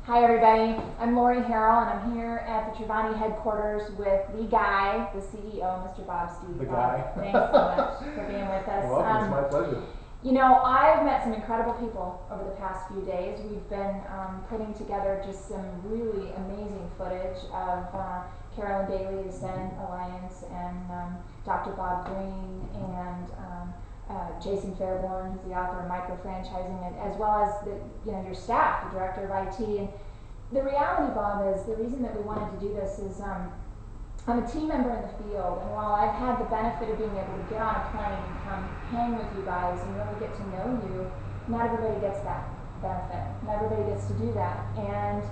Hi everybody, I'm Lorie, Harrell, and I'm here at the Trivani headquarters with the guy, the CEO, Mr. Bob Steed. The guy. Thanks so much for being with us. You're welcome, it's my pleasure. You know, I've met some incredible people over the past few days. We've been putting together just some really amazing footage of Carolyn Bailey, the Senate Alliance, and Dr. Bob Green, and Jason Fairborn, who's the author of Micro-Franchising, and as well as your staff, the director of IT. And the reality, Bob, is the reason that we wanted to do this is I'm a team member in the field, and while I've had the benefit of being able to get on a plane and come hang with you guys and really get to know you, not everybody gets that benefit. Not everybody gets to do that, and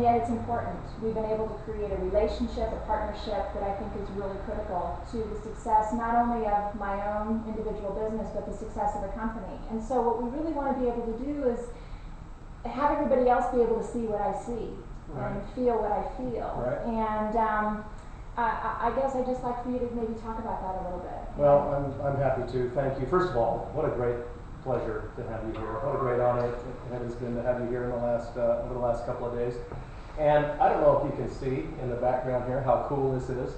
yet it's important. We've been able to create a relationship, a partnership that I think is really critical to the success not only of my own individual business, but the success of the company. And so what we really want to be able to do is have everybody else be able to see what I see. Right. And feel what I feel. Right. And I guess I'd just like for you to maybe talk about that a little bit. Well, I'm happy to. Thank you. First of all, what a great pleasure to have you here. What a great honor it has been to have you here in the last over the last couple of days. And I don't know if you can see in the background here how cool this is,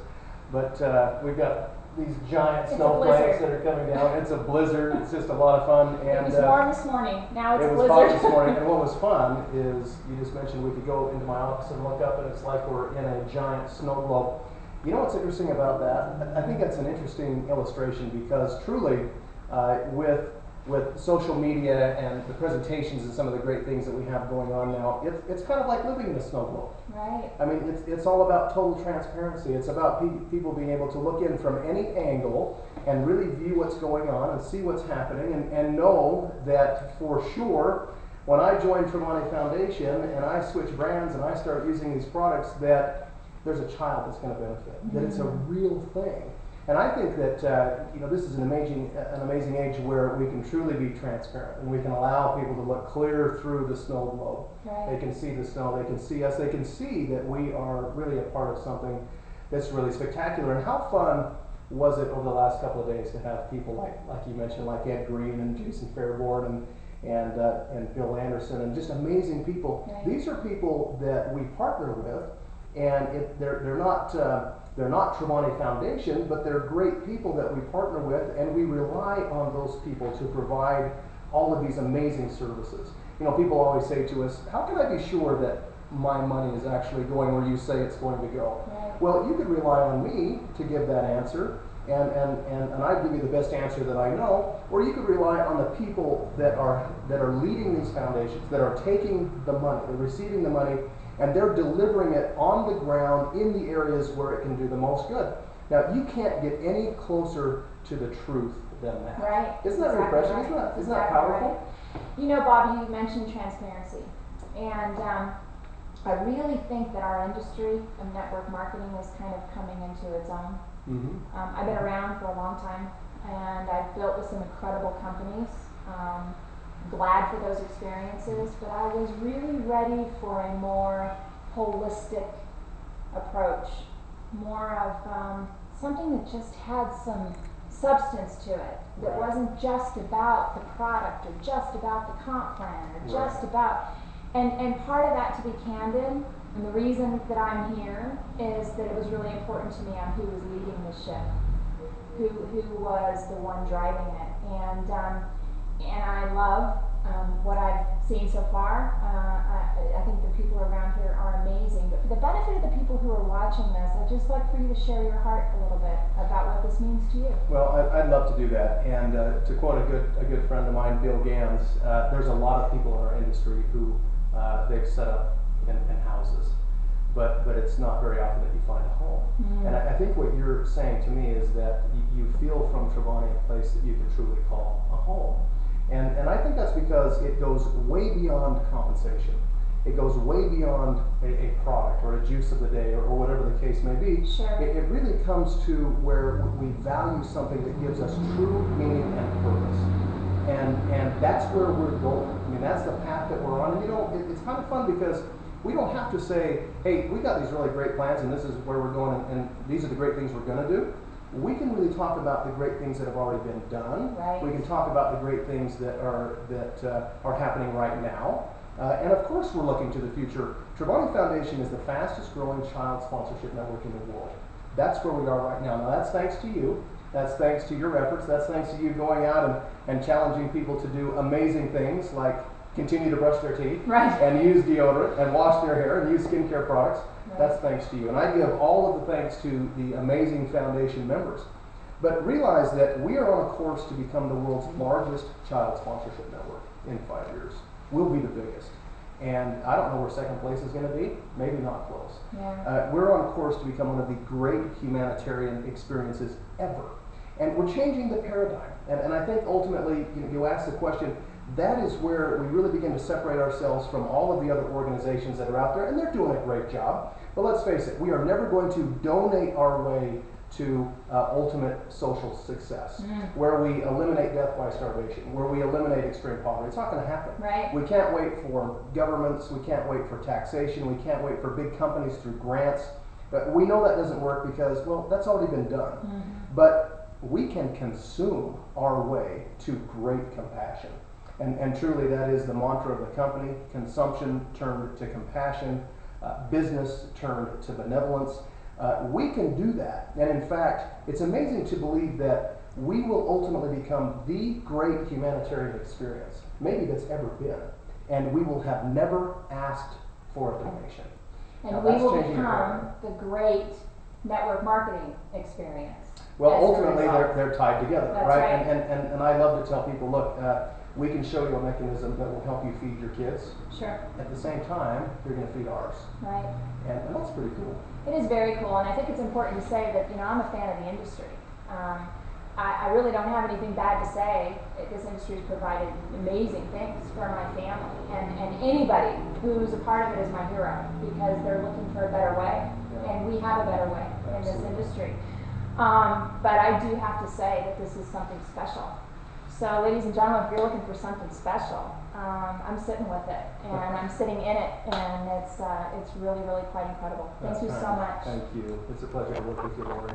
but we've got these giant snowflakes that are coming down. It's a blizzard. It's just a lot of fun. And it was warm this morning. Now it's a blizzard. It was hot this morning. And what was fun is you just mentioned we could go into my office and look up, and it's like we're in a giant snow globe. You know what's interesting about that? I think that's an interesting illustration because truly, with social media and the presentations and some of the great things that we have going on now, it's kind of like living in a snow globe. Right. I mean, it's all about total transparency. It's about people being able to look in from any angle and really view what's going on and see what's happening and know that for sure, when I join Trivani Foundation and I switch brands and I start using these products, that there's a child that's going to benefit, that it's a real thing. And I think that this is an amazing age where we can truly be transparent and we can allow people to look clear through the snow globe. Right. They can see the snow, they can see us, they can see that we are really a part of something that's really spectacular. And how fun was it over the last couple of days to have people like you mentioned, like Ed Green and Jason Fairborn and Bill Anderson, and just amazing people. Right. These are people that we partner with, and they're not Trivani Foundation, but they're great people that we partner with, and we rely on those people to provide all of these amazing services. You know, people always say to us, how can I be sure that my money is actually going where you say it's going to go? Right. Well, you could rely on me to give that answer, and I give you the best answer that I know, or you could rely on the people that are leading these foundations, that are taking the money, they're receiving the money, and they're delivering it on the ground in the areas where it can do the most good. Now, you can't get any closer to the truth than that. Right. Isn't that refreshing? Right. Isn't that powerful? Right. You know, Bob, you mentioned transparency. And I really think that our industry of network marketing is kind of coming into its own. Mm-hmm. I've been around for a long time, and I've built with some incredible companies. Glad for those experiences, but I was really ready for a more holistic approach, more of something that just had some substance to it, that wasn't just about the product or just about the comp plan or just about, and part of that, to be candid, and the reason that I'm here is that it was really important to me on who was leading the ship, who was the one driving it, and I love what I've seen so far. I think the people around here are amazing. But for the benefit of the people who are watching this, I'd just like for you to share your heart a little bit about what this means to you. Well, I'd love to do that. And to quote a good friend of mine, Bill Ganz, there's a lot of people in our industry who they've set up in houses. But it's not very often that you find a home. Mm. And I think what you're saying to me is that you feel from Trivani a place that you can truly call a home. And I think that's because it goes way beyond compensation. It goes way beyond a product or a juice of the day or whatever the case may be. Sure. It really comes to where we value something that gives us true meaning and purpose. And that's where we're going. I mean, that's the path that we're on. And you know, it's kind of fun because we don't have to say, hey, we got these really great plans and this is where we're going and these are the great things we're going to do. we can really talk about the great things that have already been done. Right. We can talk about the great things that are happening right now. And of course we're looking to the future. Trivani Foundation is the fastest growing child sponsorship network in the world. That's where we are right now. Now that's thanks to you. That's thanks to your efforts. That's thanks to you going out and challenging people to do amazing things like continue to brush their teeth, Right. and use deodorant, and wash their hair, and use skincare products. Right. That's thanks to you. And I give all of the thanks to the amazing foundation members. But realize that we are on a course to become the world's largest child sponsorship network in 5 years. We'll be the biggest. And I don't know where second place is going to be. Maybe not close. Yeah. We're on a course to become one of the great humanitarian experiences ever. And we're changing the paradigm. And I think ultimately, you ask the question, that is where we really begin to separate ourselves from all of the other organizations that are out there, and they're doing a great job. But let's face it, we are never going to donate our way to ultimate social success, where we eliminate death by starvation, where we eliminate extreme poverty. It's not going to happen. Right. We can't wait for governments, we can't wait for taxation, we can't wait for big companies through grants. But we know that doesn't work because, well, that's already been done. But we can consume our way to great compassion. And truly that is the mantra of the company: consumption turned to compassion, business turned to benevolence. We can do that. And in fact, it's amazing to believe that we will ultimately become the great humanitarian experience, maybe that's ever been. And we will have never asked for a donation. And Now, we that's will changing the become paradigm. the great network marketing experience. Well, as a ultimately result. they're tied together, That's right? right. And I love to tell people, look, we can show you a mechanism that will help you feed your kids. Sure. At the same time, you're going to feed ours. Right. And that's pretty cool. It is very cool, and I think it's important to say that, I'm a fan of the industry. I really don't have anything bad to say. This industry has provided amazing things for my family, and anybody who's a part of it is my hero, because they're looking for a better way, and we have a better way in this industry. But I do have to say that this is something special. So, ladies and gentlemen, if you're looking for something special, I'm sitting with it, and I'm sitting in it, and it's really, really quite incredible. Thank you so much. Thank you. It's a pleasure to work with you, Lorie.